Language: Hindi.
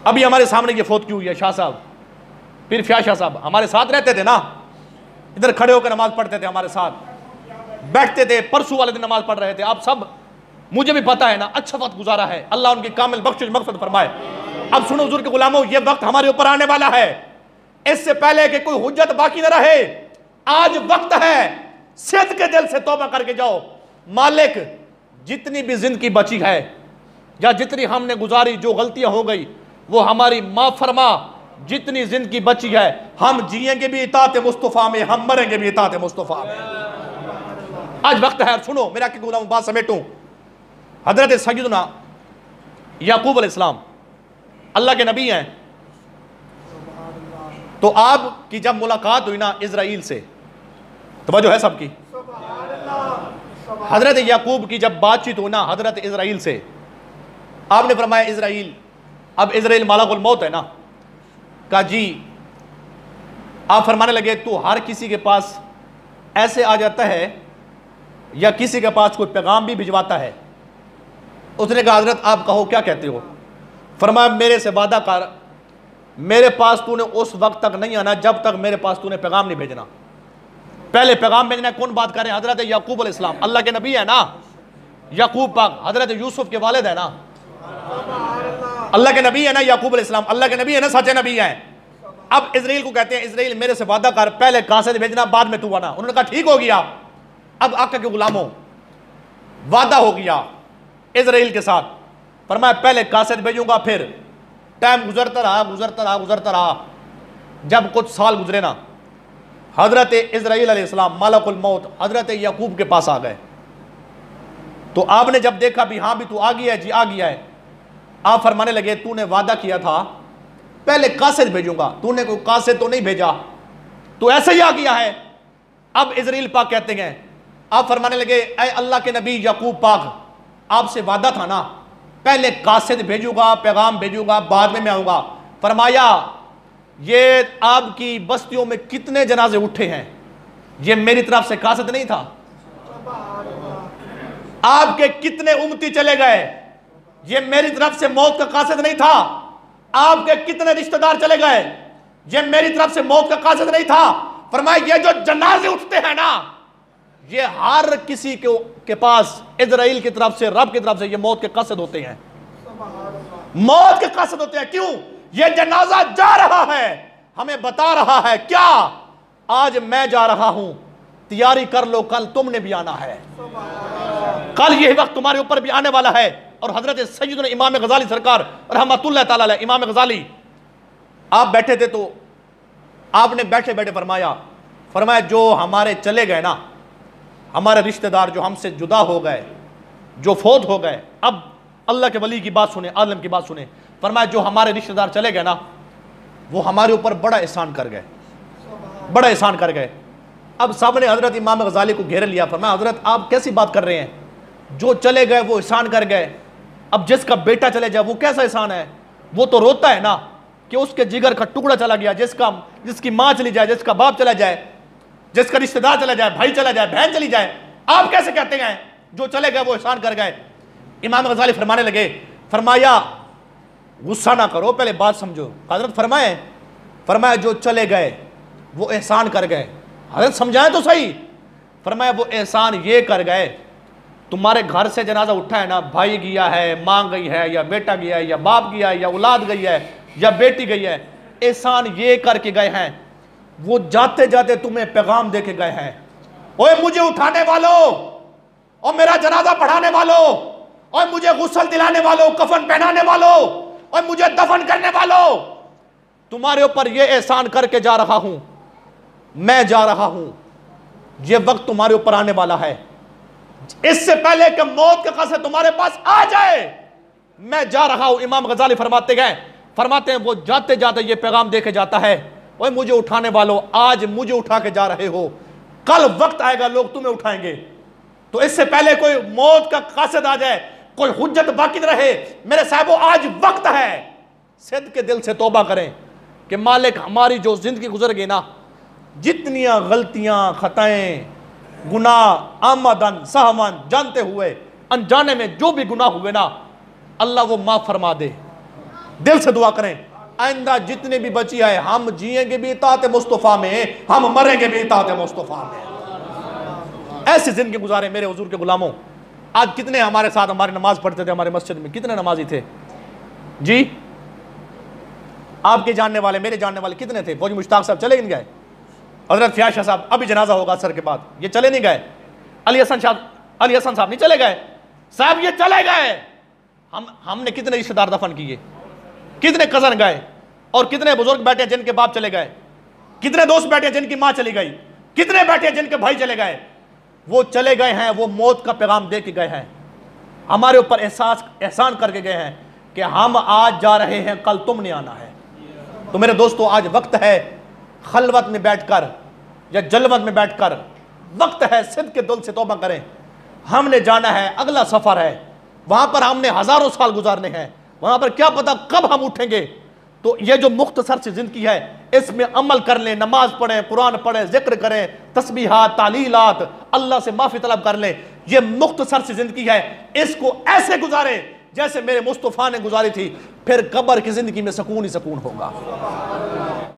अभी हमारे सामने ये फौत क्यों हुई है, शाह साहब, पीर फ्याज शाह साहब हमारे साथ रहते थे ना, इधर खड़े होकर नमाज पढ़ते थे, हमारे साथ बैठते थे, परसों वाले दिन नमाज पढ़ रहे थे, आप सब, मुझे भी पता है ना, अच्छा वक्त गुजारा है, अल्लाह उनकी कामिल बख्शिश मग़फ़िरत फरमाए। अब सुनो हुज़ूर के गुलामों, ये वक्त हमारे ऊपर आने वाला है, इससे पहले कि कोई हुज्जत बाकी न रहे, आज वक्त है, सिद्ध के दिल से तौबा करके जाओ। मालिक जितनी भी जिंदगी बची है या जितनी हमने गुजारी, जो गलतियां हो गई वो हमारी माफ फरमा। जितनी जिंदगी बची है हम जिएंगे भी इताअत मुस्तफा में, हम मरेंगे भी इताअत मुस्तफा में। आज वक्त है। सुनो मेरा कि गुलाम बात समेटूं, हजरत सैयदना याकूब अलैहिस्सलाम अल्लाह के नबी हैं, तो आपकी जब मुलाकात हुई ना इजराइल से, तवज्जो है सबकी, हजरत याकूब की जब बातचीत हुई ना हजरत इजराइल से, आपने फरमाया इजराइल, अब इजराइल मालकुल मौत है ना, कहा जी, आप फरमाने लगे तू हर किसी के पास ऐसे आ जाता है या किसी के पास कोई पैगाम भी भिजवाता है? उसने कहा हजरत आप कहो क्या कहते हो? फरमाया मेरे से वादा कर, मेरे पास तूने उस वक्त तक नहीं आना जब तक मेरे पास तूने पैगाम नहीं भेजना। पहले पैगाम भेजना कौन बात कर रहे हैं? हजरत याकूब अलैहिस्सलाम, अल्लाह के नबी है ना, याकूब पाक हजरत यूसुफ के वालिद है ना, अल्लाह के नबी है ना, याकूब अलैहिस्सलाम अल्लाह के नबी है ना, सच्चे नबी है। अब इजराइल को कहते हैं इजराइल मेरे से वादा कर, पहले कासिद भेजना बाद में तू आना। उन्होंने कहा ठीक हो गया। अब आका के गुलामों वादा हो गया इजराइल के साथ, फरमाया पहले कासिद भेजूंगा, फिर टाइम गुजरता रहा गुजरता रहा गुजरता रहा, जब कुछ साल गुजरे ना, हजरत इजराइल अलैहिस्सलाम मालकुल मौत हजरत याकूब के पास आ गए। तो आपने जब देखा भी हाँ भी तू आ गया है, जी आ गया है, आप फरमाने लगे तूने वादा किया था पहले कासिद भेजूंगा, तूने कोई कासिद तो नहीं भेजा, तू ऐसे ही आ गया है। अब इजराइल पाक कहते हैं, आप फरमाने लगे ऐ अल्लाह के नबी याकूब पाक, आपसे वादा था ना पहले कासिद भेजूंगा, पैगाम भेजूंगा, बाद में मैं आऊंगा। फरमाया ये आपकी बस्तियों में कितने जनाजे उठे हैं, ये मेरी तरफ से कासिद नहीं था। आपके कितने उम्मती चले गए, ये मेरी तरफ से मौत का कासिद नहीं था। आपके कितने रिश्तेदार चले गए, ये मेरी तरफ से मौत का कासिद नहीं था। फरमाया ये जो जनाजे उठते हैं ना, ये हर किसी के पास इजराइल की तरफ से, रब की तरफ से ये मौत के कासिद होते हैं, मौत के कासिद होते हैं। क्यों? ये जनाजा जा रहा है, हमें बता रहा है क्या, आज मैं जा रहा हूं, तैयारी कर लो, कल तुमने भी आना है, कल यही वक्त तुम्हारे ऊपर भी आने वाला है। और हजरत सैयदना इमाम गजाली सरकार रहमतुल्लाह ताला अलैह, इमाम गजाली आप बैठे थे तो आपने बैठे बैठे फरमाया जो हमारे चले गए ना, हमारे रिश्तेदार जो हमसे जुदा हो गए, जो फौत हो गए, अब अल्लाह के वली की बात सुने, आलम की बात सुने, फरमाया जो हमारे रिश्तेदार चले गए ना, वो हमारे ऊपर बड़ा एहसान कर गए, बड़ा एहसान कर गए। अब सब ने हजरत इमाम गजाली को घेर लिया, फरमाया हजरत आप कैसी बात कर रहे हैं, जो चले गए वो एहसान कर गए, अब जिसका बेटा चले जाए वो कैसा एहसान है? वो तो रोता है ना कि उसके जिगर का टुकड़ा चला गया, जिसकी माँ चली जाए, जिसका बाप चला जाए, जिसका रिश्तेदार चला जाए, भाई चला जाए, बहन चली जाए। आप कैसे कहते हैं जो चले गए वो एहसान कर गए? इमाम गजाली फरमाने लगे, फरमाया गुस्सा ना करो, पहले बात समझो। हजरत फरमाया जो चले गए वो एहसान कर गए। हजरत समझाएं तो सही। फरमाया वो एहसान ये कर गए, तुम्हारे घर से जनाजा उठा है ना, भाई गया है, माँ गई है, या बेटा गया है, या बाप गया है, या औलाद गई है, या बेटी गई है, एहसान ये करके गए हैं, वो जाते जाते तुम्हें पैगाम दे के गए हैं, ओए मुझे उठाने वालों, और मेरा जनाजा पढ़ाने वालों, और मुझे गुस्ल दिलाने वालों, कफन पहनाने वालों, और मुझे दफन करने वालों, तुम्हारे ऊपर ये एहसान करके जा रहा हूं, मैं जा रहा हूं, ये वक्त तुम्हारे ऊपर आने वाला है, इससे पहले कि मौत का कसर तुम्हारे पास आ जाए मैं जा रहा हूं। इमाम गजाली फरमाते हैं वो जाते जाते ये पैगाम देके जाता है, ओए मुझे उठाने वालों, आज मुझे उठा के जा रहे हो, कल वक्त आएगा लोग तुम्हें उठाएंगे। तो इससे पहले कोई मौत का कासिद आ जाए, कोई हुज्जत बाकी न रहे, मेरे साहबों आज वक्त है, सिद्ध के दिल से तौबा करें कि मालिक हमारी जो जिंदगी गुजर गई ना, जितनियां गलतियां, खताएं, गुनाह, आमदन सहमन, जानते हुए अनजाने में जो भी गुनाह हुए ना, अल्लाह वो माफ फरमा दे, दिल से दुआ करें, आइंदा जितने भी बची है, हम जिएंगे भी इताअत मुस्तफ़ा में, हम मरेंगे भी इताअत मुस्तफ़ा में। ऐसी जिंदगी गुजारे मेरे हुजूर के गुलामों। आज कितने हमारे साथ हमारी नमाज पढ़ते थे, हमारे मस्जिद में कितने नमाजी थे जी? आपके जानने वाले, मेरे जानने वाले कितने थे? फौजी मुश्ताक साहब चले नहीं गए, हजरत फ्याज शाह साहब अभी जनाजा होगा असर के बाद, ये चले नहीं गए, अली हसन साहब नहीं चले गए साहब, ये चले गए। हमने कितने रिश्तेदार दफन किए, कितने कजन गए, और कितने बुजुर्ग बैठे जिनके बाप चले गए, कितने दोस्त बैठे जिनकी माँ चली गई, कितने बैठे जिनके भाई चले गए। वो चले गए हैं, वो मौत का पैगाम दे के गए हैं, हमारे ऊपर एहसान करके गए हैं कि हम आज जा रहे हैं, कल तुमने आना है। तो मेरे दोस्तों, आज वक्त है खलवत में बैठकर या जलवत में बैठकर, वक्त है सिद्ध के दिल से तौबा करें। हमने जाना है, अगला सफर है, वहां पर हमने हजारों साल गुजारने हैं, वहां पर क्या पता कब हम उठेंगे। तो ये जो मुख्तसर सी जिंदगी है, इसमें अमल कर लें, नमाज पढ़ें, कुरान पढ़ें, जिक्र करें, तस्बीहात, तालीलात, अल्लाह से माफी तलब कर लें। ये मुख्तसर सी जिंदगी है, इसको ऐसे गुजारें जैसे मेरे मुस्तफ़ा ने गुजारी थी, फिर कब्र की जिंदगी में सुकून ही सुकून होगा।